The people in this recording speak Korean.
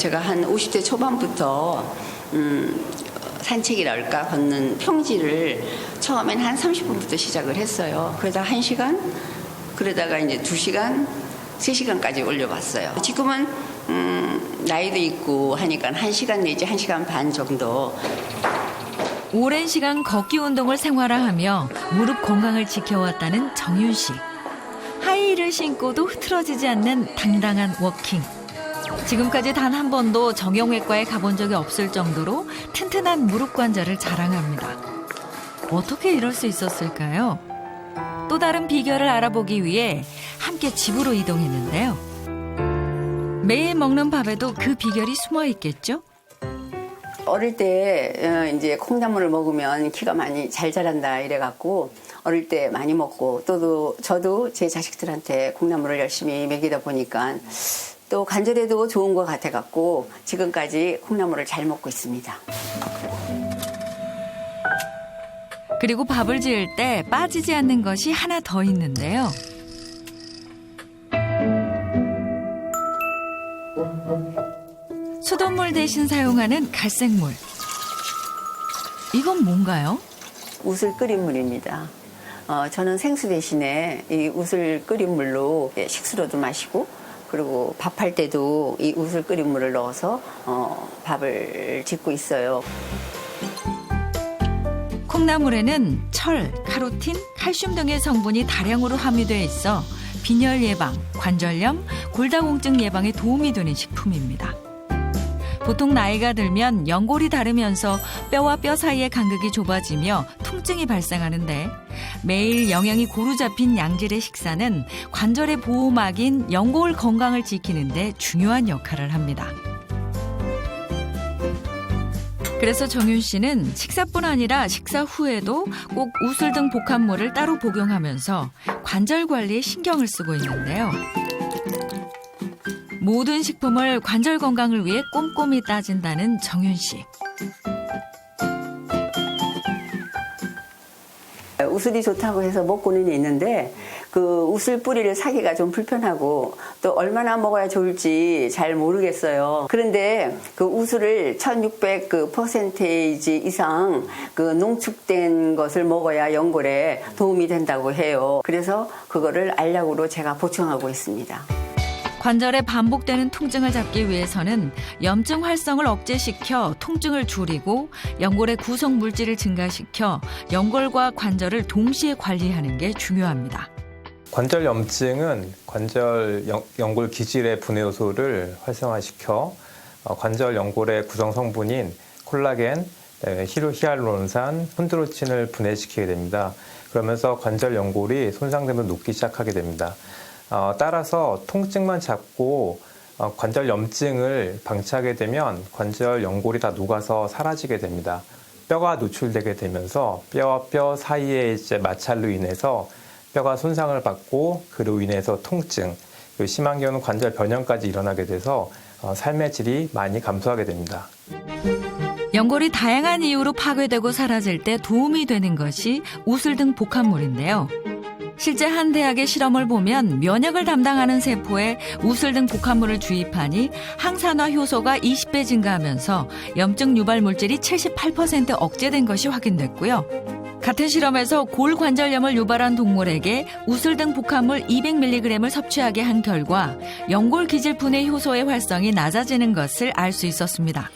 제가 한 50대 초반부터 산책이랄까 걷는 평지를 처음엔 한 30분부터 시작을 했어요. 그러다 1시간, 그러다가 이제 2시간, 3시간까지 올려봤어요. 지금은 나이도 있고 하니까 1시간 내지 1시간 반 정도. 오랜 시간 걷기 운동을 생활화하며 무릎 건강을 지켜왔다는 정윤 씨. 하이힐을 신고도 흐트러지지 않는 당당한 워킹. 지금까지 단 한 번도 정형외과에 가본 적이 없을 정도로 튼튼한 무릎 관절을 자랑합니다. 어떻게 이럴 수 있었을까요? 또 다른 비결을 알아보기 위해 함께 집으로 이동했는데요. 매일 먹는 밥에도 그 비결이 숨어 있겠죠? 어릴 때 이제 콩나물을 먹으면 키가 많이 잘 자란다 이래갖고 어릴 때 많이 먹고 또 저도 제 자식들한테 콩나물을 열심히 먹이다 보니까 또 관절에도 좋은 것 같아갖고 지금까지 콩나물을 잘 먹고 있습니다. 그리고 밥을 지을 때 빠지지 않는 것이 하나 더 있는데요. 수돗물 대신 사용하는 갈색물. 이건 뭔가요? 웃을 끓인 물입니다. 저는 생수 대신에 이 웃을 끓인 물로 식수로도 마시고 그리고 밥할 때도 이 웃을 끓인 물을 넣어서 밥을 짓고 있어요. 콩나물에는 철, 카로틴, 칼슘 등의 성분이 다량으로 함유되어 있어 빈혈 예방, 관절염, 골다공증 예방에 도움이 되는 식품입니다. 보통 나이가 들면 연골이 닳으면서 뼈와 뼈 사이의 간극이 좁아지며 통증이 발생하는데 매일 영양이 고루 잡힌 양질의 식사는 관절의 보호막인 연골 건강을 지키는 데 중요한 역할을 합니다. 그래서 정윤 씨는 식사뿐 아니라 식사 후에도 꼭 우슬 등 복합물을 따로 복용하면서 관절 관리에 신경을 쓰고 있는데요. 모든 식품을 관절 건강을 위해 꼼꼼히 따진다는 정윤 씨. 우슬이 좋다고 해서 먹고는 있는데 그 우슬 뿌리를 사기가 좀 불편하고 또 얼마나 먹어야 좋을지 잘 모르겠어요. 그런데 그 우슬을 1600% 이상 그 농축된 것을 먹어야 연골에 도움이 된다고 해요. 그래서 그거를 알약으로 제가 보충하고 있습니다. 관절에 반복되는 통증을 잡기 위해서는 염증 활성을 억제시켜 통증을 줄이고 연골의 구성 물질을 증가시켜 연골과 관절을 동시에 관리하는 게 중요합니다. 관절 염증은 관절 연골 기질의 분해 요소를 활성화시켜 관절 연골의 구성 성분인 콜라겐, 히알루론산, 콘드로친을 분해시키게 됩니다. 그러면서 관절 연골이 손상되면 녹기 시작하게 됩니다. 따라서 통증만 잡고 관절 염증을 방치하게 되면 관절 연골이 다 녹아서 사라지게 됩니다. 뼈가 노출되게 되면서 뼈와 뼈 사이의 마찰로 인해서 뼈가 손상을 받고 그로 인해서 통증, 그리고 심한 경우는 관절 변형까지 일어나게 돼서 삶의 질이 많이 감소하게 됩니다. 연골이 다양한 이유로 파괴되고 사라질 때 도움이 되는 것이 우슬 등 복합물인데요. 실제 한 대학의 실험을 보면 면역을 담당하는 세포에 우슬 등 복합물을 주입하니 항산화 효소가 20배 증가하면서 염증 유발 물질이 78% 억제된 것이 확인됐고요. 같은 실험에서 골관절염을 유발한 동물에게 우슬 등 복합물 200mg을 섭취하게 한 결과 연골 기질 분해 효소의 활성이 낮아지는 것을 알 수 있었습니다.